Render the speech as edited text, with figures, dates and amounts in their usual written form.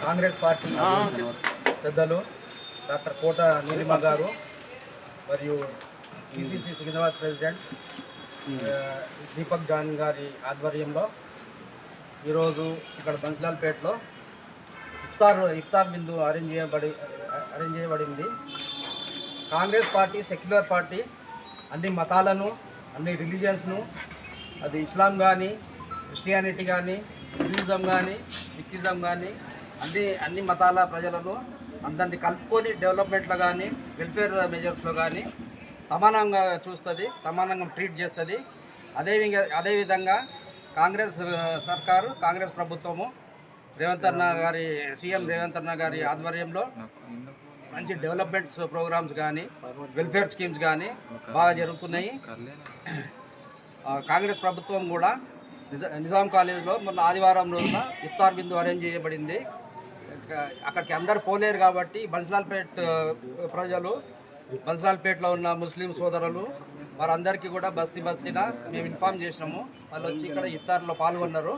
Congress party పెద్దలు doctor Kota Neelima గారు మరియు PCC Secunderabad president Deepak John గారి ఆధ్వర్యంలో ఈరోజు ఇక్కడ బంస్లాల్పేటలో ఇఫ్తార్ విందు అరేంజ్ చేయబడింది. కాంగ్రెస్ పార్టీ సెక్యులర్ పార్టీ అన్ని మతాలను, అన్ని రిలీజియన్స్ను, అది ఇస్లాం కానీ, క్రిస్టియానిటీ కానీ, హిందూయిజం కానీ, సిక్కిజం కానీ అన్ని మతాల ప్రజలను అందరినీ కలుపుకొని డెవలప్మెంట్లో కానీ వెల్ఫేర్ మెజర్స్లో కానీ సమానంగా చూస్తుంది, సమానంగా ట్రీట్ చేస్తుంది. అదేవిధంగా కాంగ్రెస్ సర్కారు, కాంగ్రెస్ ప్రభుత్వము సీఎం రేవంత్ అన్న గారి ఆధ్వర్యంలో మంచి డెవలప్మెంట్స్ ప్రోగ్రామ్స్ కానీ వెల్ఫేర్ స్కీమ్స్ కానీ బాగా జరుగుతున్నాయి. కాంగ్రెస్ ప్రభుత్వం కూడా నిజాం కాలేజ్లో మొన్న ఆదివారం రోజున ఇఫ్తార్ విందు అరేంజ్ చేయబడింది. అక్కడికి అందరు పోలేరు కాబట్టి బన్స్లాల్పేట్ ప్రజలు, బన్స్లాల్పేట్లో ఉన్న ముస్లిం సోదరులు వారందరికీ కూడా బస్తీన మేము ఇన్ఫామ్ చేసినాము. వాళ్ళు వచ్చి ఇక్కడ ఇఫ్తార్లో పాల్గొన్నారు.